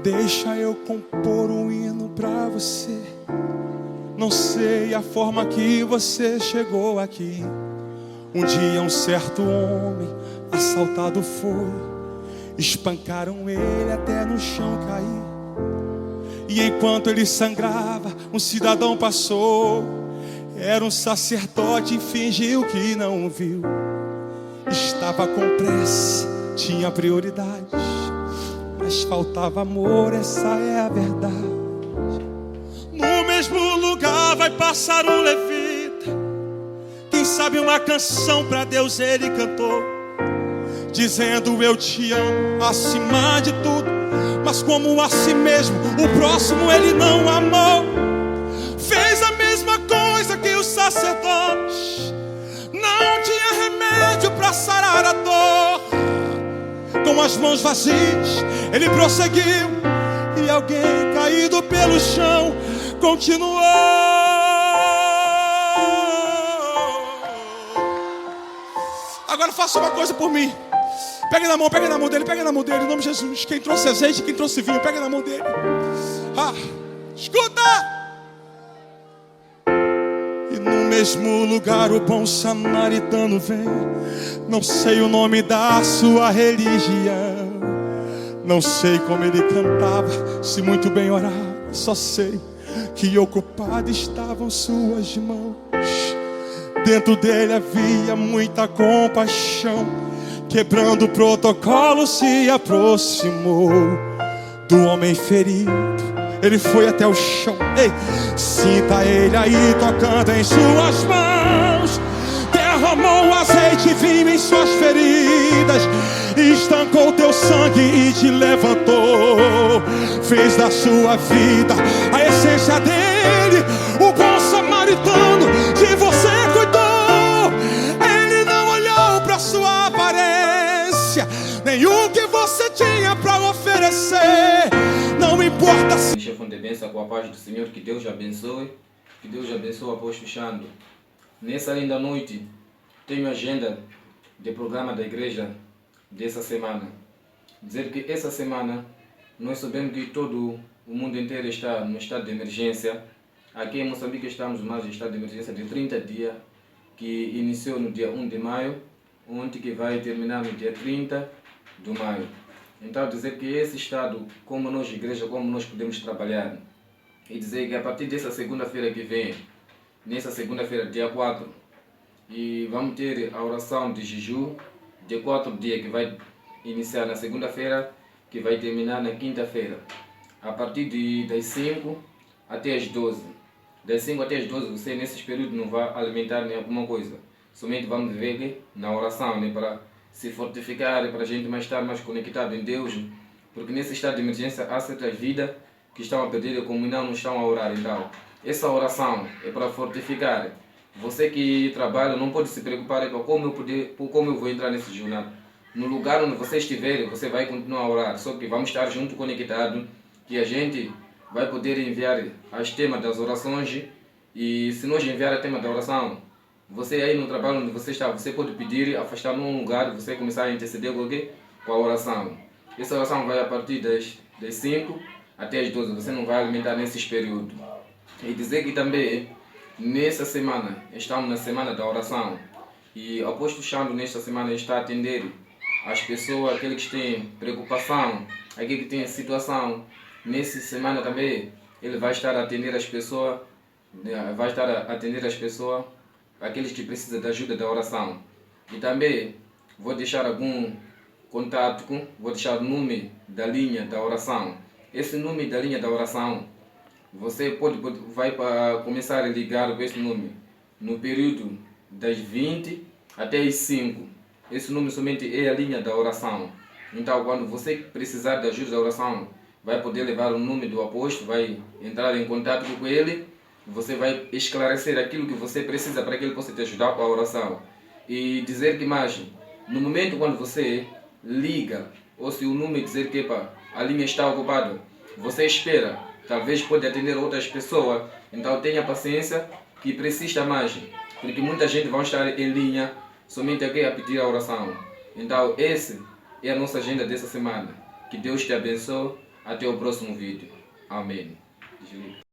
Deixa eu compor um hino pra você. Não sei a forma que você chegou aqui. Um dia um certo homem assaltado foi. Espancaram ele até no chão cair. E enquanto ele sangrava, um cidadão passou. Era um sacerdote e fingiu que não viu. Estava com pressa, tinha prioridades, mas faltava amor, essa é a verdade. No mesmo lugar vai passar um levita. Quem sabe uma canção pra Deus ele cantou, dizendo eu te amo acima de tudo. Mas como a si mesmo, o próximo ele não amou. Fez a mesma coisa que o sacerdote. Não tinha remédio pra sarar a dor. Com as mãos vazias ele prosseguiu. E alguém caído pelo chão continuou. Agora faça uma coisa por mim. Pega na mão dele, pega na mão dele, em nome de Jesus. Quem trouxe azeite, quem trouxe vinho, pega na mão dele. Escuta! E no mesmo lugar o bom samaritano vem. Não sei o nome da sua religião, não sei como ele cantava, se muito bem orava. Só sei que ocupadas estavam suas mãos. Dentro dele havia muita compaixão. Quebrando o protocolo se aproximou do homem ferido. Ele foi até o chão. Ei, sinta ele aí tocando em suas mãos. Derramou azeite e vinho em suas feridas. Estancou teu sangue e te levantou. Fez da sua vida a essência dele. O bom samaritano de você cuidou. Ele não olhou pra sua aparência, nem o que você tinha pra oferecer. Não importa se... Deixa fonte de bênção com a paz do Senhor. Que Deus abençoe. Que Deus abençoe após fechando. Nessa linda noite, tenho agenda de programa da igreja dessa semana. Dizer que essa semana, nós sabemos que todo o mundo inteiro está no estado de emergência. Aqui em Moçambique estamos mais em estado de emergência de 30 dias, que iniciou no dia 1 de maio, onde que vai terminar no dia 30 de maio. Então dizer que esse estado, como nós igreja, como nós podemos trabalhar, e dizer que a partir dessa segunda-feira que vem, nessa segunda-feira, dia 4, e vamos ter a oração de jejum de 4 dias, que vai iniciar na segunda-feira, que vai terminar na quinta-feira, a partir das 5 até as 12. Das 5 até as 12, você nesses períodos não vai alimentar nem alguma coisa. Somente vamos viver na oração, né, para se fortificar, para a gente mais estar mais conectado em Deus. Porque nesse estado de emergência há certas vidas que estão a perder a comunhão, não estão a orar. Então, essa oração é para fortificar. Você que trabalha não pode se preocupar com como eu vou entrar nesse jornal. No lugar onde você estiver, você vai continuar a orar. Só que vamos estar junto, conectados, que a gente vai poder enviar as temas das orações. E se nós enviar o tema da oração, você aí no trabalho onde você está, você pode pedir, afastar num lugar, você começar a interceder com a oração. Essa oração vai a partir das 5 até as 12, você não vai alimentar nesses períodos. E dizer que também, nessa semana, estamos na semana da oração. E o apóstolo Xando, nesta semana, está a atender as pessoas, aqueles que têm preocupação, aqueles que têm situação. Nessa semana também, ele vai estar a atender as pessoas, aqueles que precisam da ajuda da oração. E também vou deixar algum contato, vou deixar o nome da linha da oração. Esse nome da linha da oração, você vai começar a ligar com esse nome no período das 20 até as 5. Esse nome somente é a linha da oração. Então, quando você precisar da ajuda da oração, vai poder levar o nome do apóstolo, vai entrar em contato com ele. Você vai esclarecer aquilo que você precisa para que ele possa te ajudar com a oração. E dizer que mais, no momento quando você liga, ou se o número dizer que a linha está ocupada, você espera, talvez pode atender outras pessoas. Então tenha paciência, que precisa mais, porque muita gente vai estar em linha somente aqui a pedir a oração. Então essa é a nossa agenda dessa semana. Que Deus te abençoe. Até o próximo vídeo. Amém. Desliga.